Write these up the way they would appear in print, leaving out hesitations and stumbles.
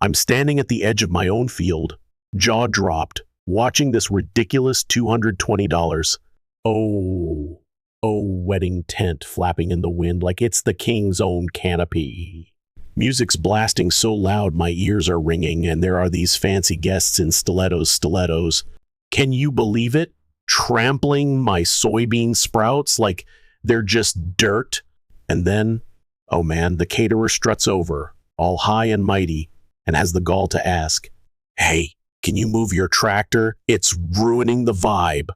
I'm standing at the edge of my own field, jaw dropped, watching this ridiculous $220. Oh, wedding tent flapping in the wind like it's the king's own canopy. Music's blasting so loud my ears are ringing, and there are these fancy guests in stilettos. Can you believe it? Trampling my soybean sprouts like they're just dirt. And then, oh man, the caterer struts over, all high and mighty, and has the gall to ask, "Hey, can you move your tractor? It's ruining the vibe."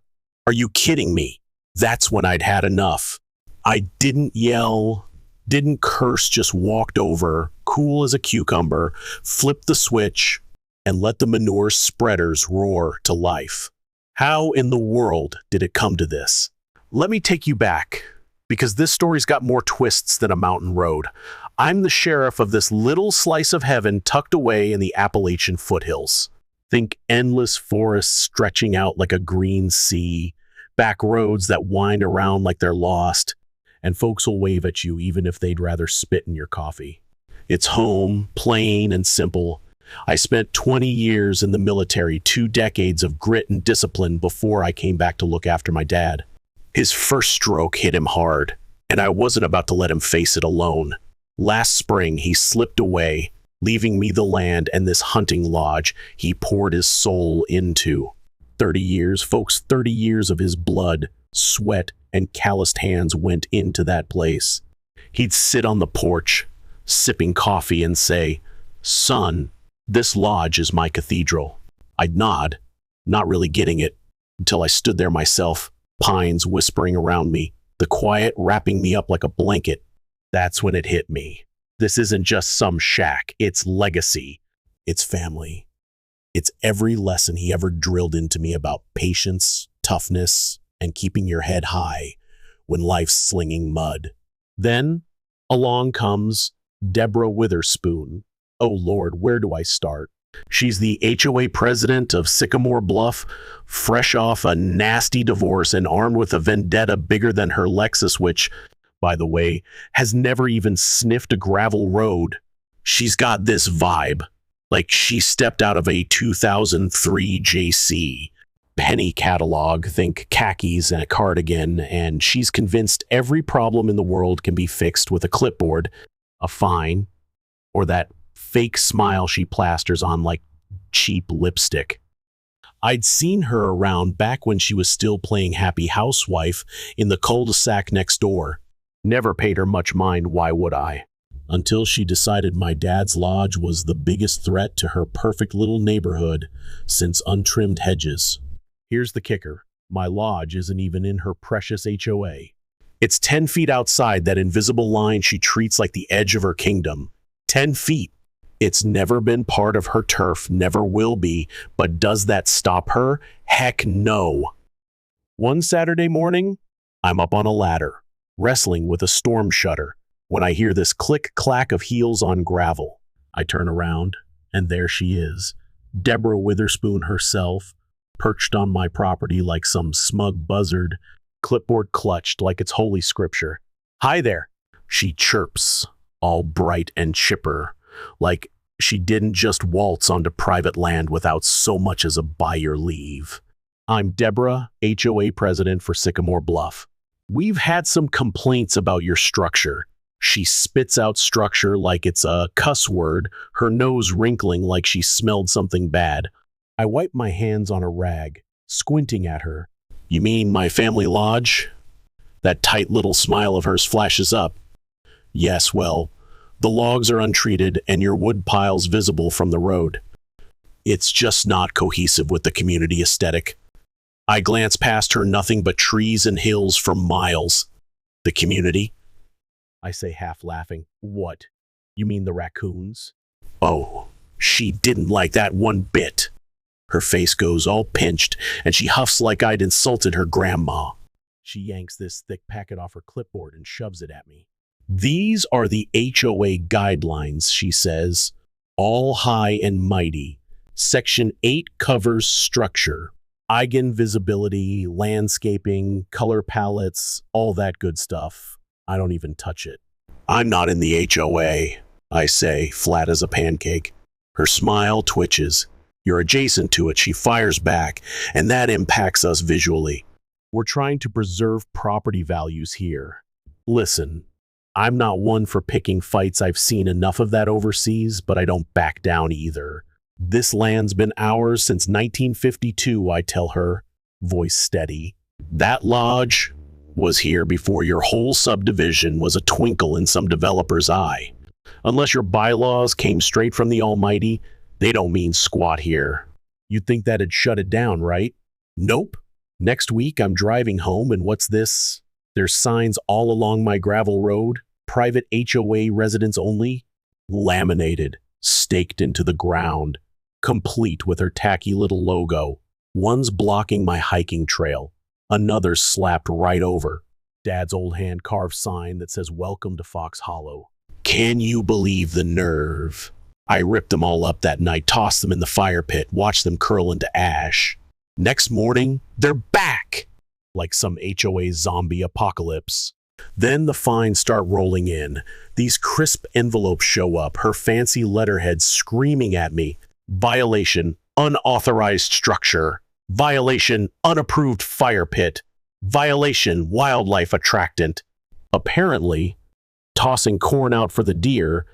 Are you kidding me? That's when I'd had enough. I didn't yell, didn't curse, just walked over, cool as a cucumber, flipped the switch, and let the manure spreaders roar to life. How in the world did it come to this? Let me take you back, because this story's got more twists than a mountain road. I'm the sheriff of this little slice of heaven tucked away in the Appalachian foothills. Think endless forests stretching out like a green sea, back roads that wind around like they're lost, and folks will wave at you even if they'd rather spit in your coffee. It's home, plain and simple. I spent 20 years in the military, 2 decades of grit and discipline before I came back to look after my dad. His first stroke hit him hard, and I wasn't about to let him face it alone. Last spring, he slipped away, leaving me the land and this hunting lodge he poured his soul into. 30 years, folks, 30 years of his blood, sweat, and calloused hands went into that place. He'd sit on the porch, sipping coffee, and say, "Son, this lodge is my cathedral." I'd nod, not really getting it, until I stood there myself, pines whispering around me, the quiet wrapping me up like a blanket. That's when it hit me. This isn't just some shack, it's legacy, it's family. It's every lesson he ever drilled into me about patience, toughness, and keeping your head high when life's slinging mud. Then along comes Deborah Witherspoon. Oh Lord, where do I start? She's the HOA president of Sycamore Bluff, fresh off a nasty divorce and armed with a vendetta bigger than her Lexus, which, by the way, has never even sniffed a gravel road. She's got this vibe, like she stepped out of a 2003 JC. Penny catalog, think khakis and a cardigan, and she's convinced every problem in the world can be fixed with a clipboard, a fine, or that fake smile she plasters on like cheap lipstick. I'd seen her around back when she was still playing happy housewife in the cul-de-sac next door. Never paid her much mind, why would I? Until she decided my dad's lodge was the biggest threat to her perfect little neighborhood since untrimmed hedges. Here's the kicker. My lodge isn't even in her precious HOA. It's 10 feet outside that invisible line she treats like the edge of her kingdom. 10 feet. It's never been part of her turf, never will be, but does that stop her? Heck no. One Saturday morning, I'm up on a ladder, wrestling with a storm shutter, when I hear this click-clack of heels on gravel. I turn around, and there she is, Deborah Witherspoon herself, perched on my property like some smug buzzard, clipboard clutched like it's holy scripture. "Hi there," she chirps, all bright and chipper, like she didn't just waltz onto private land without so much as a "by your leave." "I'm Deborah, HOA president for Sycamore Bluff. We've had some complaints about your structure." She spits out structure like it's a cuss word, her nose wrinkling like she smelled something bad. I wipe my hands on a rag, squinting at her. "You mean my family lodge?" That tight little smile of hers flashes up. "Yes, well, the logs are untreated and your wood pile's visible from the road. It's just not cohesive with the community aesthetic." I glance past her, nothing but trees and hills for miles. "The community?" I say, half laughing. "What? You mean the raccoons?" Oh, she didn't like that one bit. Her face goes all pinched, and she huffs like I'd insulted her grandma. She yanks this thick packet off her clipboard and shoves it at me. "These are the HOA guidelines," she says, all high and mighty. "Section 8 covers structure, eigen visibility, landscaping, color palettes, all that good stuff. I don't even touch it." "I'm not in the HOA," I say, flat as a pancake. Her smile twitches. You're adjacent to it, she fires back, and that impacts us visually. We're trying to preserve property values here. Listen, I'm not one for picking fights. I've seen enough of that overseas, but I don't back down either. This land's been ours since 1952, I tell her, voice steady. That lodge was here before your whole subdivision was a twinkle in some developer's eye. Unless your bylaws came straight from the Almighty, they don't mean squat here. You'd think that'd shut it down, right? Nope. Next week, I'm driving home, and what's this? There's signs all along my gravel road, private HOA residents only, laminated, staked into the ground, complete with her tacky little logo. One's blocking my hiking trail, another's slapped right over. Dad's old hand-carved sign that says, "Welcome to Fox Hollow." Can you believe the nerve? I ripped them all up that night, tossed them in the fire pit, watched them curl into ash. Next morning, they're back, like some HOA zombie apocalypse. Then the fines start rolling in. These crisp envelopes show up, her fancy letterhead screaming at me. Violation, unauthorized structure. Violation, unapproved fire pit. Violation, wildlife attractant. Apparently, tossing corn out for the deer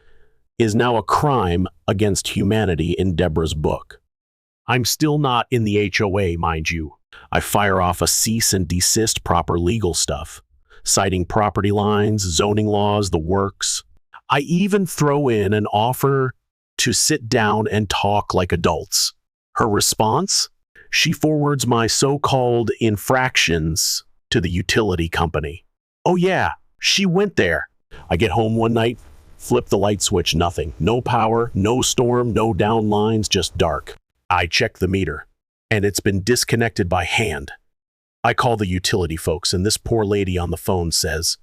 is now a crime against humanity in Deborah's book. I'm still not in the HOA, mind you. I fire off a cease and desist, proper legal stuff, citing property lines, zoning laws, the works. I even throw in an offer to sit down and talk like adults. Her response? She forwards my so-called infractions to the utility company. Oh yeah, she went there. I get home one night, flip the light switch, nothing. No power, no storm, no down lines, just dark. I check the meter, and it's been disconnected by hand. I call the utility folks, and this poor lady on the phone says,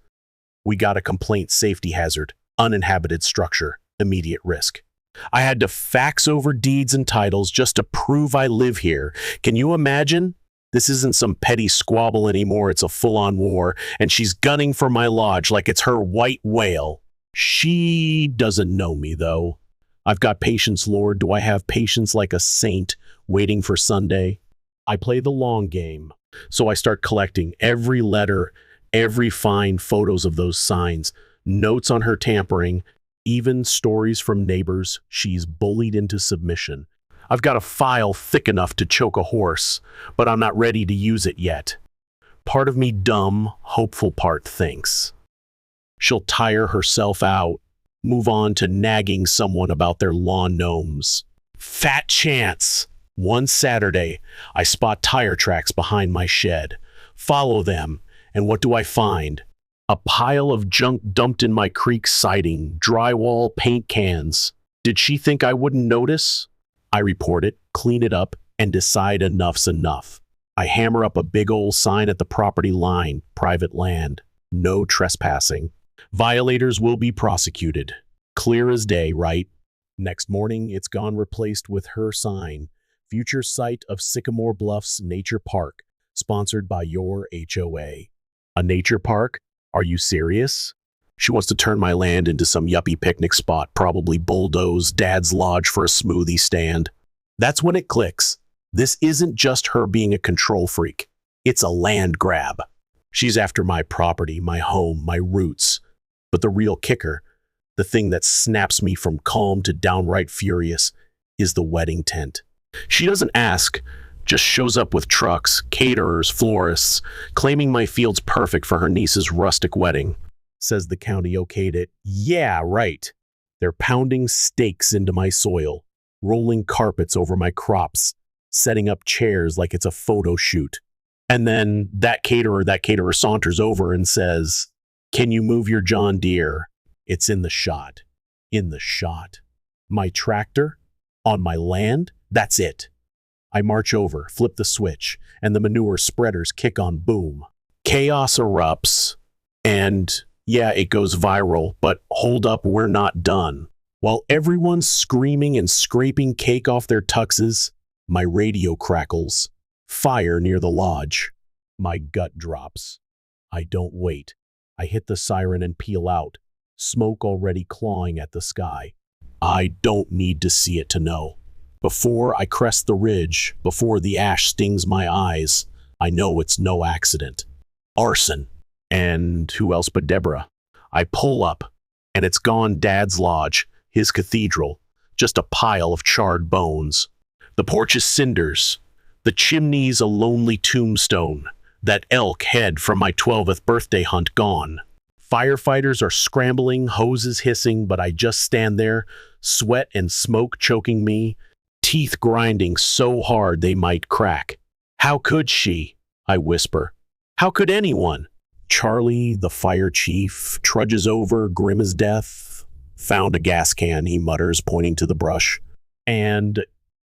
"We got a complaint, safety hazard, uninhabited structure, immediate risk." I had to fax over deeds and titles just to prove I live here. Can you imagine? This isn't some petty squabble anymore, it's a full-on war, and she's gunning for my lodge like it's her white whale. She doesn't know me, though. I've got patience, Lord. Do I have patience like a saint waiting for Sunday? I play the long game, so I start collecting every letter, every fine, photos of those signs, notes on her tampering, even stories from neighbors she's bullied into submission. I've got a file thick enough to choke a horse, but I'm not ready to use it yet. Part of me, dumb, hopeful part, thinks she'll tire herself out, move on to nagging someone about their lawn gnomes. Fat chance! One Saturday, I spot tire tracks behind my shed, follow them, and what do I find? A pile of junk dumped in my creek siding, drywall, paint cans. Did she think I wouldn't notice? I report it, clean it up, and decide enough's enough. I hammer up a big old sign at the property line, private land, no trespassing. Violators will be prosecuted. Clear as day, right? Next morning, it's gone, replaced with her sign, future site of Sycamore Bluffs Nature Park, sponsored by your HOA. A nature park? Are you serious? She wants to turn my land into some yuppie picnic spot, probably bulldoze Dad's lodge for a smoothie stand. That's when it clicks. This isn't just her being a control freak. It's a land grab. She's after my property, my home, my roots. But the real kicker, the thing that snaps me from calm to downright furious, is the wedding tent. She doesn't ask, just shows up with trucks, caterers, florists, claiming my field's perfect for her niece's rustic wedding. Says the county okayed it. Yeah, right. They're pounding stakes into my soil, rolling carpets over my crops, setting up chairs like it's a photo shoot. And then that caterer saunters over and says, "Can you move your John Deere?" It's in the shot. In the shot. My tractor? On my land? That's it. I march over, flip the switch, and the manure spreaders kick on boom. Chaos erupts, and yeah, it goes viral, but hold up, we're not done. While everyone's screaming and scraping cake off their tuxes, my radio crackles. Fire near the lodge. My gut drops. I don't wait. I hit the siren and peel out, smoke already clawing at the sky. I don't need to see it to know. Before I crest the ridge, before the ash stings my eyes, I know it's no accident. Arson. And who else but Deborah? I pull up, and it's gone Dad's lodge, his cathedral, just a pile of charred bones. The porch is cinders. The chimney's a lonely tombstone. That elk head from my 12th birthday hunt gone. Firefighters are scrambling, hoses hissing, but I just stand there, sweat and smoke choking me, teeth grinding so hard they might crack. How could she? I whisper. How could anyone? Charlie, the fire chief, trudges over, grim as death. Found a gas can, he mutters, pointing to the brush. And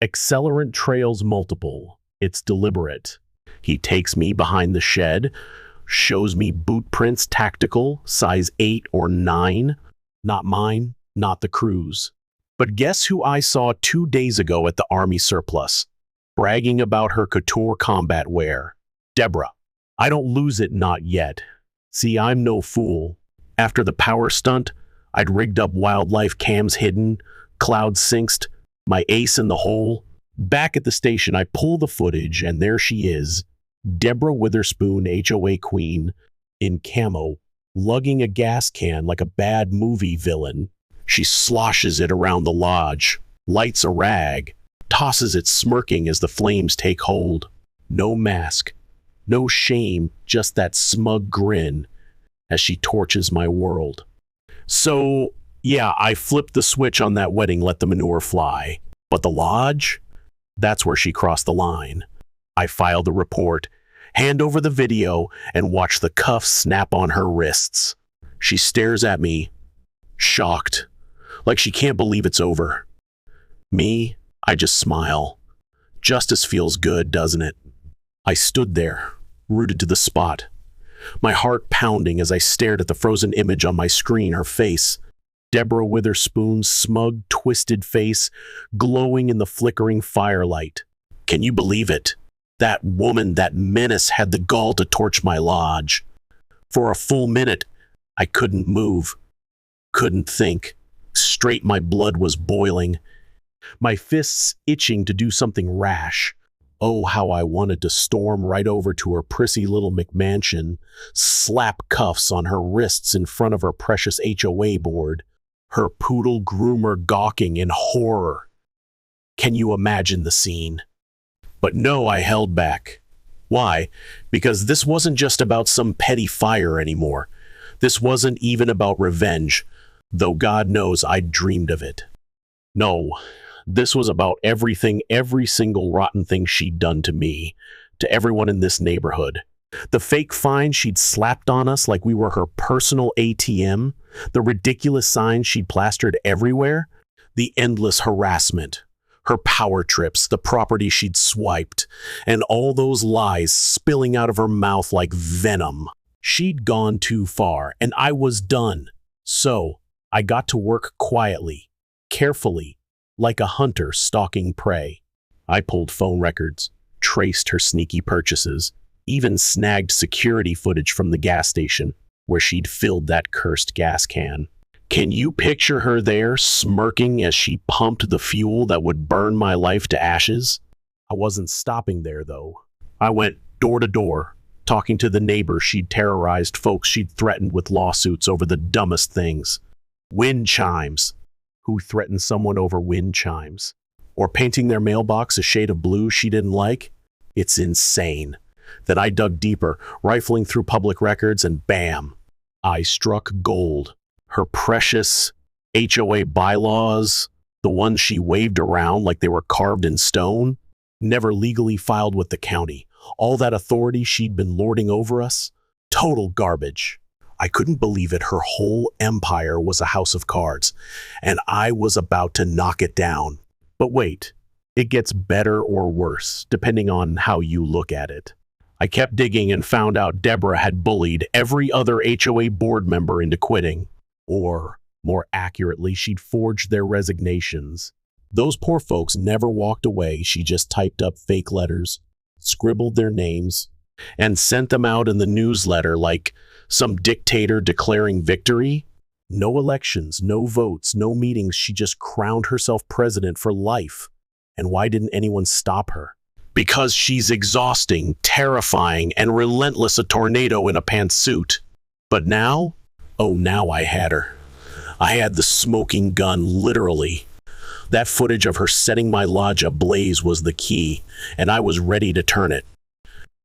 accelerant trails multiple. It's deliberate. He takes me behind the shed, shows me boot prints tactical, size 8 or 9. Not mine, not the crew's. But guess who I saw 2 days ago at the Army surplus, bragging about her couture combat wear? Deborah. I don't lose it, not yet. See, I'm no fool. After the power stunt, I'd rigged up wildlife cams hidden, cloud synxed, my ace in the hole. Back at the station, I pull the footage, and there she is, Deborah Witherspoon, HOA queen, in camo, lugging a gas can like a bad movie villain. She sloshes it around the lodge, lights a rag, tosses it smirking as the flames take hold. No mask, no shame, just that smug grin as she torches my world. So, yeah, I flipped the switch on that wedding, let the manure fly. But the lodge? That's where she crossed the line. I filed a report, hand over the video, and watch the cuffs snap on her wrists. She stares at me, shocked, like she can't believe it's over. Me, I just smile. Justice feels good, doesn't it? I stood there, rooted to the spot, my heart pounding as I stared at the frozen image on my screen, her face, Deborah Witherspoon's smug, twisted face, glowing in the flickering firelight. Can you believe it? That woman, that menace, had the gall to torch my lodge. For a full minute, I couldn't move, couldn't think. Straight my blood was boiling, my fists itching to do something rash. Oh, how I wanted to storm right over to her prissy little McMansion, slap cuffs on her wrists in front of her precious HOA board, her poodle groomer gawking in horror. Can you imagine the scene? But no, I held back. Why? Because this wasn't just about some petty fire anymore. This wasn't even about revenge, though God knows I'd dreamed of it. No, this was about everything, every single rotten thing she'd done to me, to everyone in this neighborhood. The fake fine she'd slapped on us like we were her personal ATM, the ridiculous signs she'd plastered everywhere, the endless harassment, her power trips, the property she'd swiped, and all those lies spilling out of her mouth like venom. She'd gone too far, and I was done. So I got to work quietly, carefully, like a hunter stalking prey. I pulled phone records, traced her sneaky purchases, even snagged security footage from the gas station where she'd filled that cursed gas can. Can you picture her there, smirking as she pumped the fuel that would burn my life to ashes? I wasn't stopping there, though. I went door to door, talking to the neighbors she'd terrorized, folks she'd threatened with lawsuits over the dumbest things. Wind chimes. Who threatened someone over wind chimes? Or painting their mailbox a shade of blue she didn't like? It's insane. Then I dug deeper, rifling through public records, and bam, I struck gold. Her precious HOA bylaws, the ones she waved around like they were carved in stone, never legally filed with the county. All that authority she'd been lording over us, total garbage. I couldn't believe it. Her whole empire was a house of cards, and I was about to knock it down. But wait, it gets better or worse, depending on how you look at it. I kept digging and found out Deborah had bullied every other HOA board member into quitting. Or, more accurately, she'd forged their resignations. Those poor folks never walked away. She just typed up fake letters, scribbled their names, and sent them out in the newsletter like some dictator declaring victory. No elections, no votes, no meetings. She just crowned herself president for life. And why didn't anyone stop her? Because she's exhausting, terrifying, and relentless, a tornado in a pantsuit. But now? Oh, now I had her. I had the smoking gun, literally. That footage of her setting my lodge ablaze was the key, and I was ready to turn it.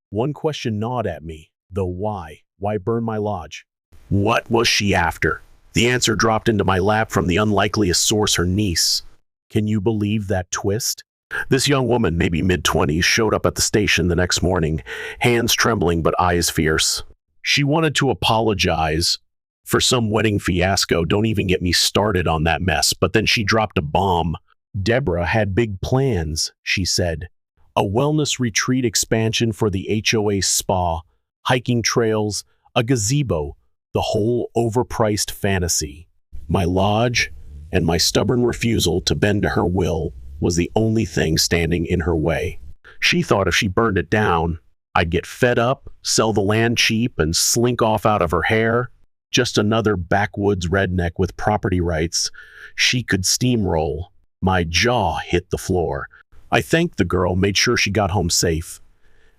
One question gnawed at me, though why? Why burn my lodge? What was she after? The answer dropped into my lap from the unlikeliest source, her niece. Can you believe that twist? This young woman, maybe mid-20s, showed up at the station the next morning, hands trembling but eyes fierce. She wanted to apologize for some wedding fiasco. Don't even get me started on that mess. But then she dropped a bomb. Deborah had big plans, she said. A wellness retreat expansion for the HOA spa, hiking trails, a gazebo, the whole overpriced fantasy. My lodge and my stubborn refusal to bend to her will was the only thing standing in her way. She thought if she burned it down, I'd get fed up, sell the land cheap, and slink off out of her hair. Just another backwoods redneck with property rights she could steamroll. My jaw hit the floor. I thanked the girl, made sure she got home safe,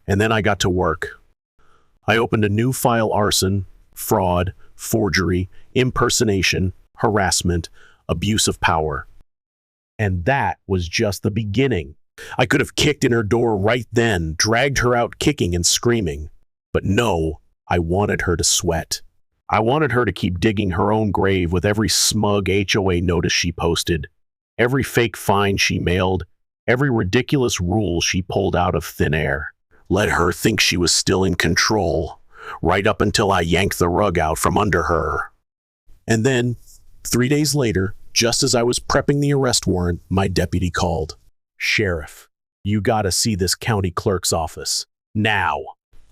and then I got to work. I opened a new file: arson, fraud, forgery, impersonation, harassment, abuse of power. And that was just the beginning. I could have kicked in her door right then, dragged her out kicking and screaming. But no, I wanted her to sweat. I wanted her to keep digging her own grave with every smug HOA notice she posted, every fake fine she mailed, every ridiculous rule she pulled out of thin air. Let her think she was still in control, right up until I yanked the rug out from under her. And then, 3 days later, just as I was prepping the arrest warrant, my deputy called. Sheriff, you gotta see this county clerk's office. Now.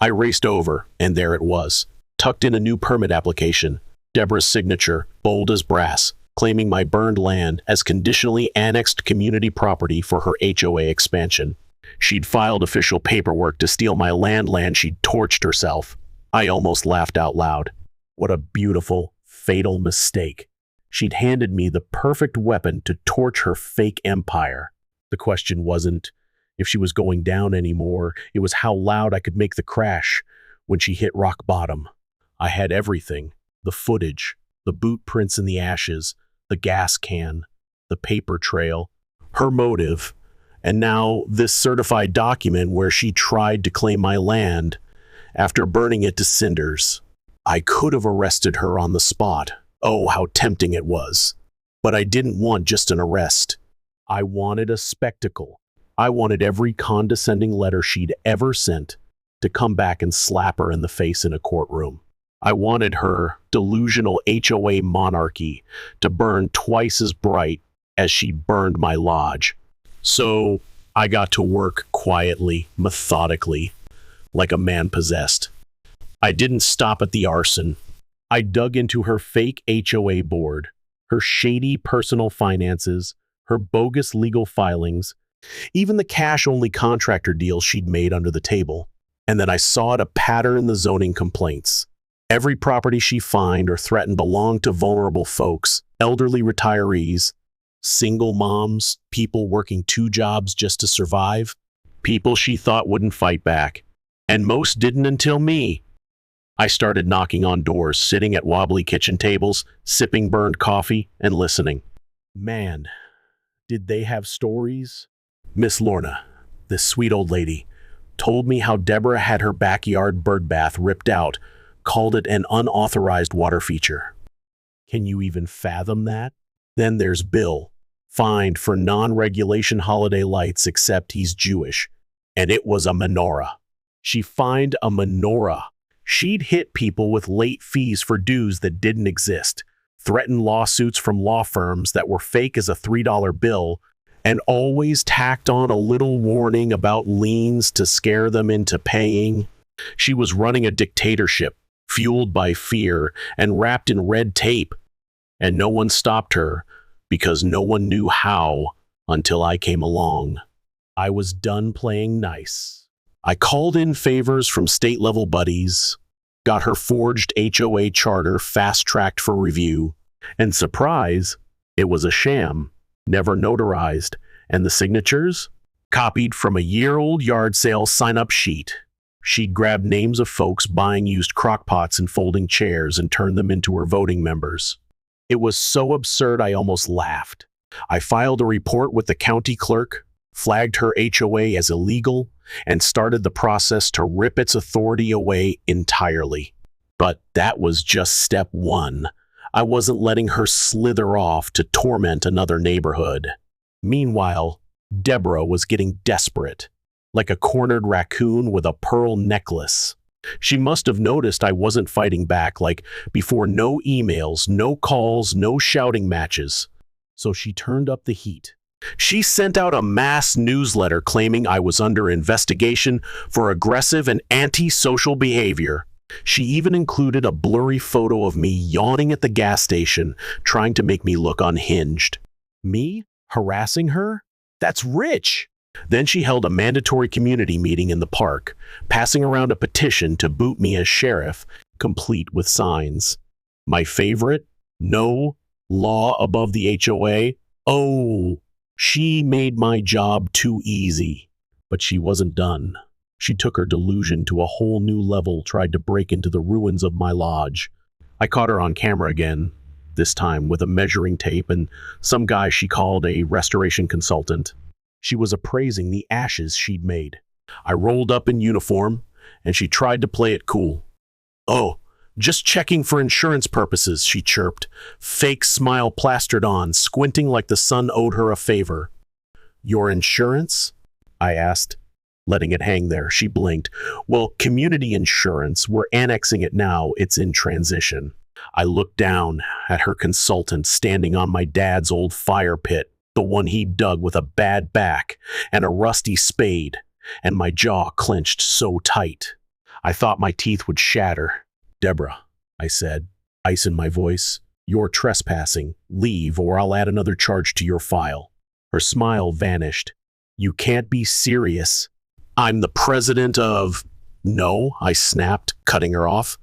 I raced over, and there it was, tucked in a new permit application, Deborah's signature, bold as brass, claiming my burned land as conditionally annexed community property for her HOA expansion. She'd filed official paperwork to steal my land she'd torched herself. I almost laughed out loud. What a beautiful, fatal mistake. She'd handed me the perfect weapon to torch her fake empire. The question wasn't if she was going down anymore, it was how loud I could make the crash when she hit rock bottom. I had everything: the footage, the boot prints in the ashes, the gas can, the paper trail, her motive, and now this certified document where she tried to claim my land after burning it to cinders. I could have arrested her on the spot. Oh, how tempting it was. But I didn't want just an arrest. I wanted a spectacle. I wanted every condescending letter she'd ever sent to come back and slap her in the face in a courtroom. I wanted her delusional HOA monarchy to burn twice as bright as she burned my lodge. So I got to work quietly, methodically, like a man possessed. I didn't stop at the arson. I dug into her fake HOA board, her shady personal finances, her bogus legal filings, even the cash-only contractor deals she'd made under the table. And then I saw a pattern in the zoning complaints. Every property she fined or threatened belonged to vulnerable folks, elderly retirees, single moms, people working 2 jobs just to survive, people she thought wouldn't fight back. And most didn't until me. I started knocking on doors, sitting at wobbly kitchen tables, sipping burned coffee, and listening. Man, did they have stories? Miss Lorna, this sweet old lady, told me how Deborah had her backyard birdbath ripped out, called it an unauthorized water feature. Can you even fathom that? Then there's Bill, fined for non-regulation holiday lights except he's Jewish, and it was a menorah. She fined a menorah. She'd hit people with late fees for dues that didn't exist, threatened lawsuits from law firms that were fake as a $3 bill, and always tacked on a little warning about liens to scare them into paying. She was running a dictatorship, fueled by fear and wrapped in red tape, and no one stopped her because no one knew how until I came along. I was done playing nice. I called in favors from state-level buddies, got her forged HOA charter fast-tracked for review, And surprise, it was a sham, never notarized, and the signatures? Copied from a year-old yard sale sign-up sheet. She'd grabbed names of folks buying used crockpots and folding chairs and turned them into her voting members. It was so absurd I almost laughed. I filed a report with the county clerk, flagged her HOA as illegal, and started the process to rip its authority away entirely. But that was just step one. I wasn't letting her slither off to torment another neighborhood. Meanwhile, Deborah was getting desperate, like a cornered raccoon with a pearl necklace. She must have noticed I wasn't fighting back, like before no emails, no calls, no shouting matches. So she turned up the heat. She sent out a mass newsletter claiming I was under investigation for aggressive and antisocial behavior. She even included a blurry photo of me yawning at the gas station, trying to make me look unhinged. Me? Harassing her? That's rich! Then she held a mandatory community meeting in the park, passing around a petition to boot me as sheriff, complete with signs. My favorite? No law above the HOA? Oh, she made my job too easy. But she wasn't done. She took her delusion to a whole new level, tried to break into the ruins of my lodge. I caught her on camera again, this time with a measuring tape and some guy she called a restoration consultant. She was appraising the ashes she'd made. I rolled up in uniform, and she tried to play it cool. "Oh, just checking for insurance purposes," she chirped, fake smile plastered on, squinting like the sun owed her a favor. "Your insurance?" I asked, letting it hang there. She blinked. "Well, community insurance. We're annexing it now. It's in transition." I looked down at her consultant standing on my dad's old fire pit, the one he dug with a bad back and a rusty spade, and my jaw clenched so tight. I thought my teeth would shatter. "Deborah," I said, ice in my voice, "you're trespassing. Leave, or I'll add another charge to your file." Her smile vanished. "You can't be serious. I'm the president of—" "No," I snapped, cutting her off.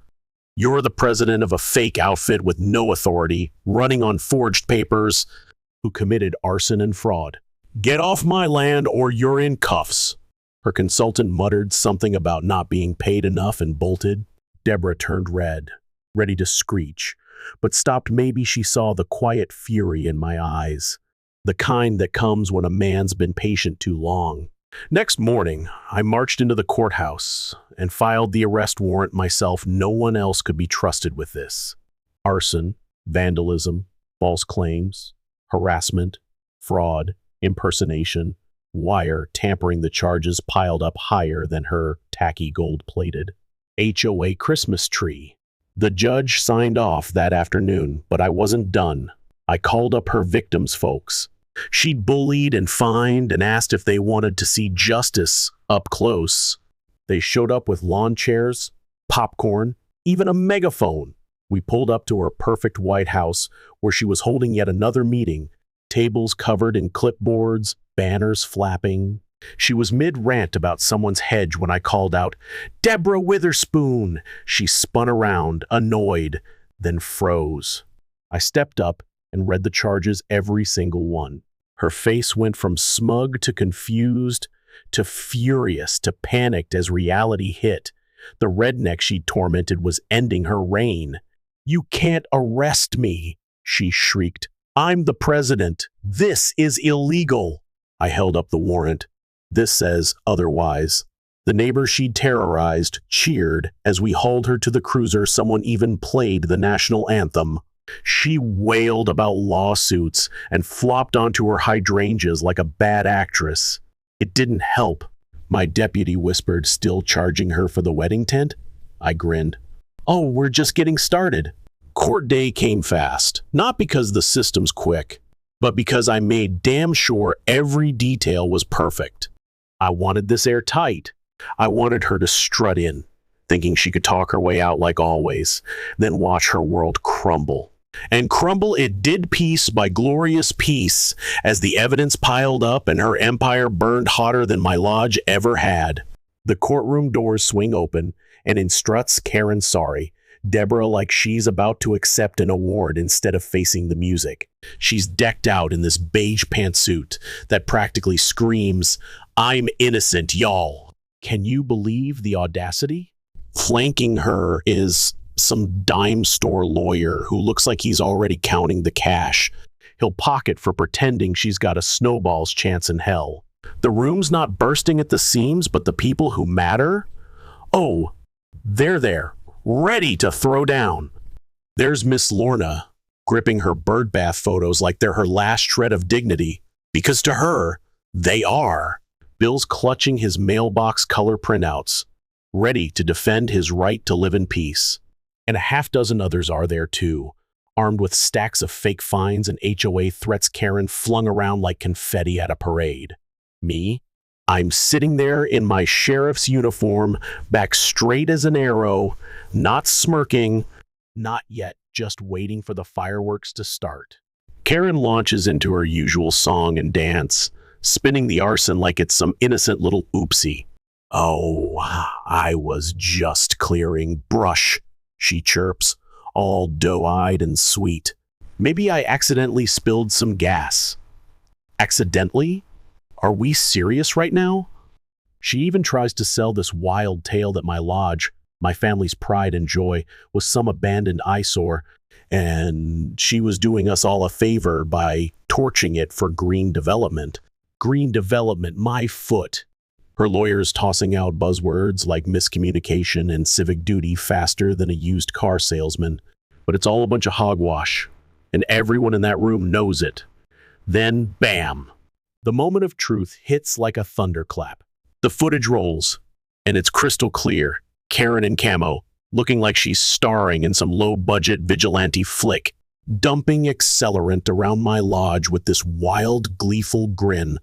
"You're the president of a fake outfit with no authority, running on forged papers, who committed arson and fraud. Get off my land or you're in cuffs." Her consultant muttered something about not being paid enough and bolted. Deborah turned red, ready to screech, but stopped. Maybe she saw the quiet fury in my eyes, the kind that comes when a man's been patient too long. Next morning, I marched into the courthouse and filed the arrest warrant myself. No one else could be trusted with this. Arson, vandalism, false claims, harassment, fraud, impersonation, wire tampering. The charges piled up higher than her tacky gold-plated HOA Christmas tree. The judge signed off that afternoon, but I wasn't done. I called up her victims' folks. She'd bullied and fined and asked if they wanted to see justice up close. They showed up with lawn chairs, popcorn, even a megaphone. We pulled up to her perfect white house where she was holding yet another meeting, tables covered in clipboards, banners flapping. She was mid-rant about someone's hedge when I called out, "Deborah Witherspoon!" She spun around, annoyed, then froze. I stepped up and read the charges, every single one. Her face went from smug to confused to furious to panicked as reality hit. The redneck she'd tormented was ending her reign. "You can't arrest me," she shrieked. "I'm the president. This is illegal." I held up the warrant. "This says otherwise." The neighbors she'd terrorized cheered as we hauled her to the cruiser. Someone even played the national anthem. She wailed about lawsuits and flopped onto her hydrangeas like a bad actress. It didn't help. My deputy whispered, "Still charging her for the wedding tent?" I grinned. "Oh, we're just getting started." Court day came fast, not because the system's quick, but because I made damn sure every detail was perfect. I wanted this airtight. I wanted her to strut in, thinking she could talk her way out like always, then watch her world crumble. And crumble it did, piece by glorious piece, as the evidence piled up and her empire burned hotter than my lodge ever had. The courtroom doors swing open, and in struts Karen Sorry, Deborah like she's about to accept an award instead of facing the music. She's decked out in this beige pantsuit that practically screams, "I'm innocent, y'all." Can you believe the audacity? Flanking her is some dime store lawyer who looks like he's already counting the cash he'll pocket for pretending she's got a snowball's chance in hell. The room's not bursting at the seams, but the people who matter? Oh, they're there, ready to throw down. There's Miss Lorna, gripping her birdbath photos like they're her last shred of dignity, because to her, they are. Bill's clutching his mailbox color printouts, ready to defend his right to live in peace. And a half dozen others are there too, armed with stacks of fake fines and HOA threats Karen flung around like confetti at a parade. Me? I'm sitting there in my sheriff's uniform, back straight as an arrow, not smirking, not yet, just waiting for the fireworks to start. Karen launches into her usual song and dance, spinning the arson like it's some innocent little oopsie. "Oh, I was just clearing brush," she chirps, all doe-eyed and sweet. Maybe I accidentally spilled some gas. Accidentally? Are we serious right now? She even tries to sell this wild tale that my lodge, my family's pride and joy, was some abandoned eyesore, and she was doing us all a favor by torching it for green development. Green development, my foot. Her lawyer's tossing out buzzwords like miscommunication and civic duty faster than a used car salesman. But it's all a bunch of hogwash, and everyone in that room knows it. Then, bam! The moment of truth hits like a thunderclap. The footage rolls, and it's crystal clear. Karen in camo, looking like she's starring in some low-budget vigilante flick, dumping accelerant around my lodge with this wild, gleeful grin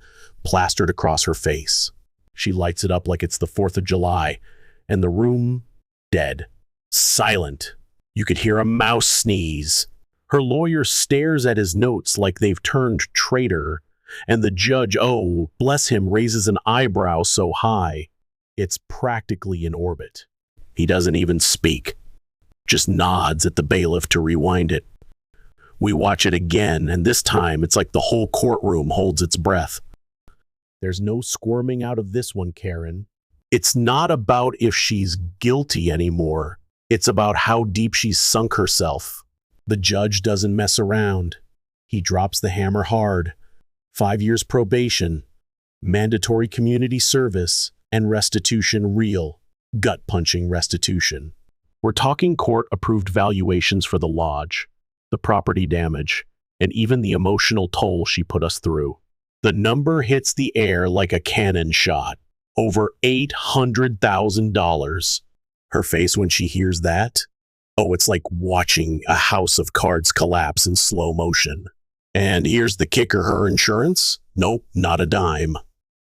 plastered across her face. She lights it up like it's the 4th of July, and the room, dead. Silent. You could hear a mouse sneeze. Her lawyer stares at his notes like they've turned traitor, and the judge, oh, bless him, raises an eyebrow so high, it's practically in orbit. He doesn't even speak, just nods at the bailiff to rewind it. We watch it again, and this time it's like the whole courtroom holds its breath. There's no squirming out of this one, Karen. It's not about if she's guilty anymore. It's about how deep she's sunk herself. The judge doesn't mess around. He drops the hammer hard. 5 years probation, mandatory community service, and restitution real, gut-punching restitution. We're talking court-approved valuations for the lodge, the property damage, and even the emotional toll she put us through. The number hits the air like a cannon shot. Over $800,000. Her face when she hears that? Oh, it's like watching a house of cards collapse in slow motion. And here's the kicker, her insurance? Nope, not a dime.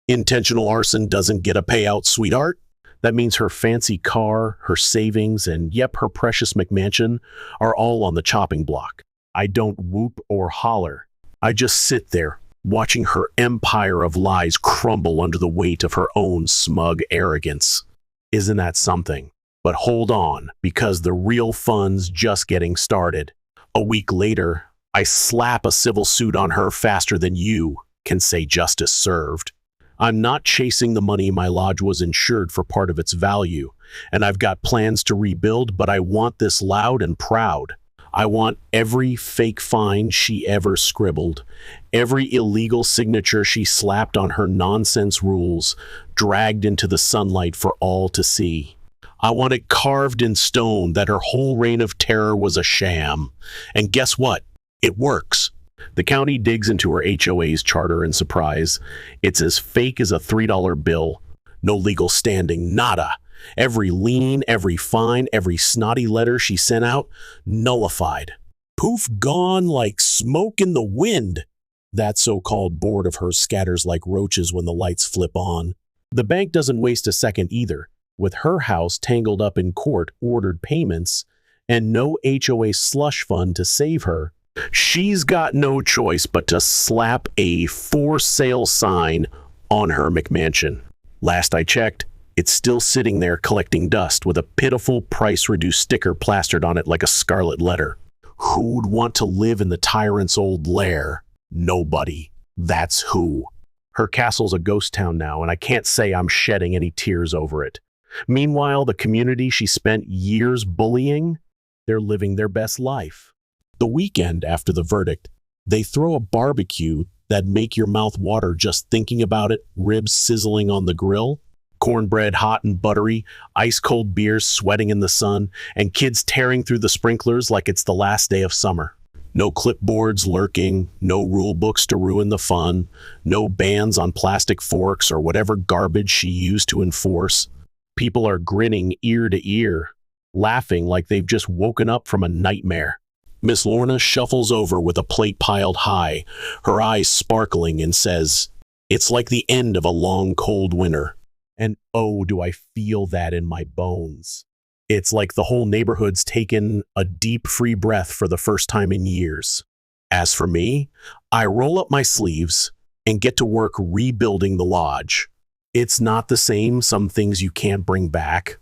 Intentional arson doesn't get a payout, sweetheart. That means her fancy car, her savings, and yep, her precious McMansion are all on the chopping block. I don't whoop or holler. I just sit there, watching her empire of lies crumble under the weight of her own smug arrogance. Isn't that something? But hold on, because the real fun's just getting started. A week later, I slap a civil suit on her faster than you can say justice served. I'm not chasing the money. My lodge was insured for part of its value, and I've got plans to rebuild, but I want this loud and proud. I want every fake fine she ever scribbled, every illegal signature she slapped on her nonsense rules, dragged into the sunlight for all to see. I want it carved in stone that her whole reign of terror was a sham. And guess what? It works. The county digs into her HOA's charter and surprise. It's as fake as a $3 bill. No legal standing, nada. Every lien, every fine, every snotty letter she sent out, nullified. Poof, gone like smoke in the wind. That so-called board of hers scatters like roaches when the lights flip on. The bank doesn't waste a second either. With her house tangled up in court-ordered payments and no HOA slush fund to save her, she's got no choice but to slap a for sale sign on her McMansion. Last I checked, It's still sitting there collecting dust with a pitiful price-reduced sticker plastered on it like a scarlet letter. Who'd want to live in the tyrant's old lair? Nobody. That's who. Her castle's a ghost town now, and I can't say I'm shedding any tears over it. Meanwhile, the community she spent years bullying, they're living their best life. The weekend after the verdict, they throw a barbecue that'd make your mouth water just thinking about it, ribs sizzling on the grill, cornbread hot and buttery, ice-cold beers sweating in the sun, and kids tearing through the sprinklers like it's the last day of summer. No clipboards lurking, no rule books to ruin the fun, no bans on plastic forks or whatever garbage she used to enforce. People are grinning ear to ear, laughing like they've just woken up from a nightmare. Miss Lorna shuffles over with a plate piled high, her eyes sparkling, and says, "It's like the end of a long, cold winter. And oh, do I feel that in my bones. It's like the whole neighborhood's taken a deep, free breath for the first time in years. As for me, I roll up my sleeves and get to work rebuilding the lodge. It's not the same, some things you can't bring back,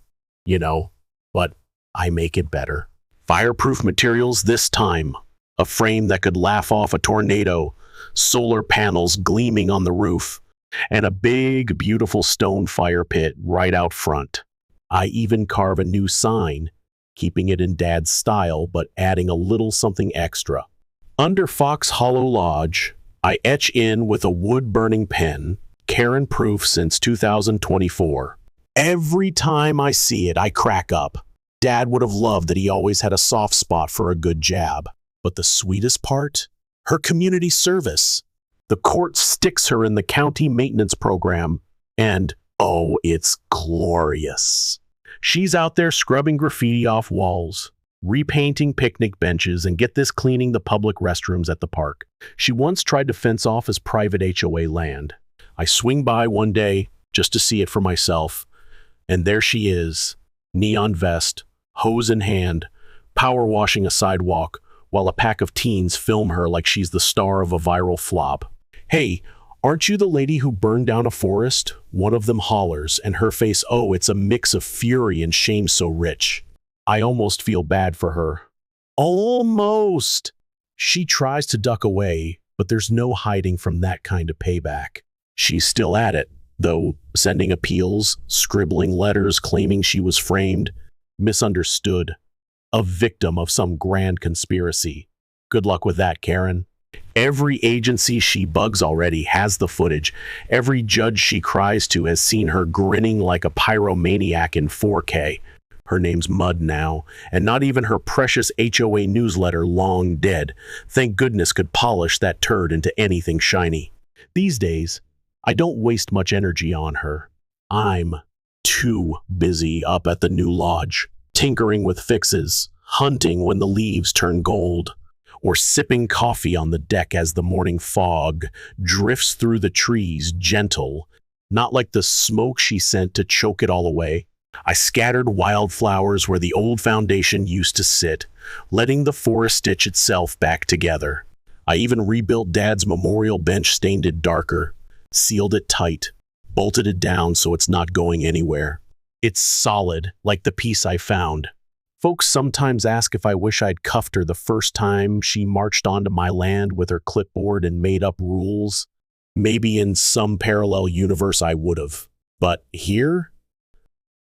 but I make it better. Fireproof materials this time, a frame that could laugh off a tornado, solar panels gleaming on the roof, and a big, beautiful stone fire pit right out front. I even carve a new sign, keeping it in Dad's style, but adding a little something extra. Under Fox Hollow Lodge, I etch in with a wood-burning pen, Karen proof since 2024. Every time I see it, I crack up. Dad would have loved that he always had a soft spot for a good jab. But the sweetest part? Her community service. The court sticks her in the county maintenance program, and oh, it's glorious. She's out there scrubbing graffiti off walls, repainting picnic benches, and get this, cleaning the public restrooms at the park. She once tried to fence off as private HOA land. I swing by one day just to see it for myself, and there she is, neon vest, hose in hand, power washing a sidewalk, while a pack of teens film her like she's the star of a viral flop. "Hey, aren't you the lady who burned down a forest?" One of them hollers, and her face, oh, it's a mix of fury and shame so rich. I almost feel bad for her. Almost! She tries to duck away, but there's no hiding from that kind of payback. She's still at it, though, sending appeals, scribbling letters claiming she was framed, misunderstood, a victim of some grand conspiracy. Good luck with that, Karen. Every agency she bugs already has the footage. Every judge she cries to has seen her grinning like a pyromaniac in 4K. Her name's mud now, and not even her precious HOA newsletter, long dead, thank goodness, could polish that turd into anything shiny. These days, I don't waste much energy on her. I'm too busy up at the new lodge, tinkering with fixes, hunting when the leaves turn gold, or sipping coffee on the deck as the morning fog drifts through the trees, gentle, not like the smoke she sent to choke it all away. I scattered wildflowers where the old foundation used to sit, letting the forest stitch itself back together. I even rebuilt Dad's memorial bench, stained it darker, sealed it tight, bolted it down so it's not going anywhere. It's solid, like the piece I found. Folks sometimes ask if I wish I'd cuffed her the first time she marched onto my land with her clipboard and made up rules. Maybe in some parallel universe I would have. But here,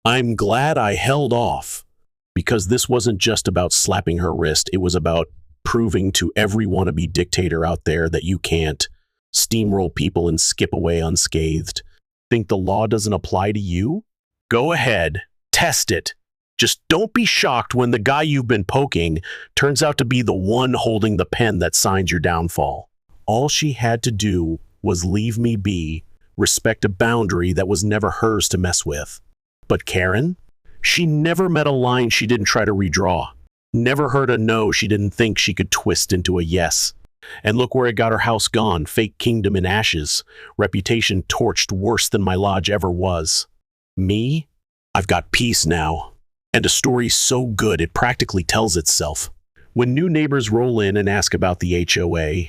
I'm glad I held off, because this wasn't just about slapping her wrist. It was about proving to every wannabe dictator out there that you can't steamroll people and skip away unscathed. Think the law doesn't apply to you? Go ahead, test it. Just don't be shocked when the guy you've been poking turns out to be the one holding the pen that signs your downfall. All she had to do was leave me be, respect a boundary that was never hers to mess with. But Karen? She never met a line she didn't try to redraw. Never heard a no she didn't think she could twist into a yes. And look where it got her house gone, fake kingdom in ashes, reputation torched worse than my lodge ever was. Me? I've got peace now. And a story so good it practically tells itself. When new neighbors roll in and ask about the HOA,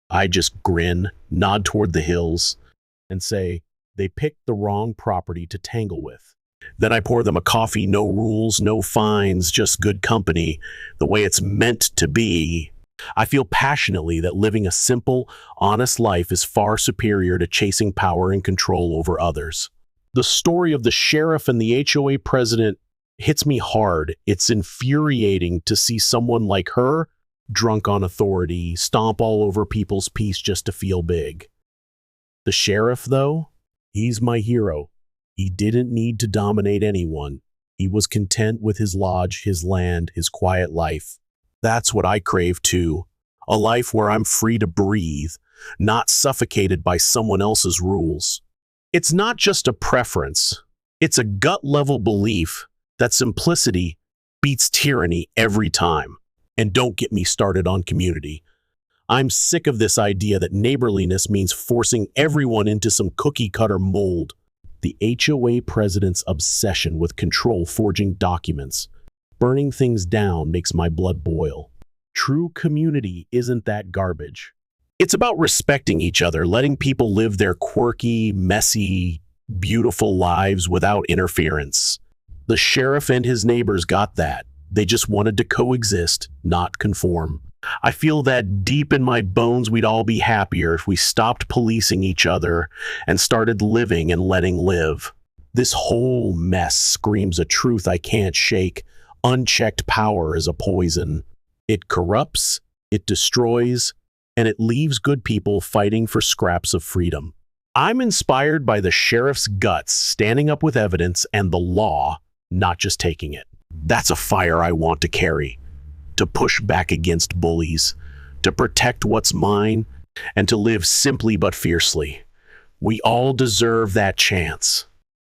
I just grin, nod toward the hills, and say they picked the wrong property to tangle with. Then I pour them a coffee, no rules, no fines, just good company, the way it's meant to be. I feel passionately that living a simple, honest life is far superior to chasing power and control over others. The story of the sheriff and the HOA president hits me hard. It's infuriating to see someone like her, drunk on authority, stomp all over people's peace just to feel big. The sheriff, though, he's my hero. He didn't need to dominate anyone. He was content with his lodge, his land, his quiet life. That's what I crave too. A life where I'm free to breathe, not suffocated by someone else's rules. It's not just a preference. It's a gut-level belief that simplicity beats tyranny every time. And don't get me started on community. I'm sick of this idea that neighborliness means forcing everyone into some cookie-cutter mold. The HOA president's obsession with control, forging documents, burning things down makes my blood boil. True community isn't that garbage. It's about respecting each other, letting people live their quirky, messy, beautiful lives without interference. The sheriff and his neighbors got that. They just wanted to coexist, not conform. I feel that deep in my bones we'd all be happier if we stopped policing each other and started living and letting live. This whole mess screams a truth I can't shake. Unchecked power is a poison. It corrupts, it destroys, and it leaves good people fighting for scraps of freedom. I'm inspired by the sheriff's guts, standing up with evidence and the law, not just taking it. That's a fire I want to carry, to push back against bullies, to protect what's mine, and to live simply but fiercely. We all deserve that chance.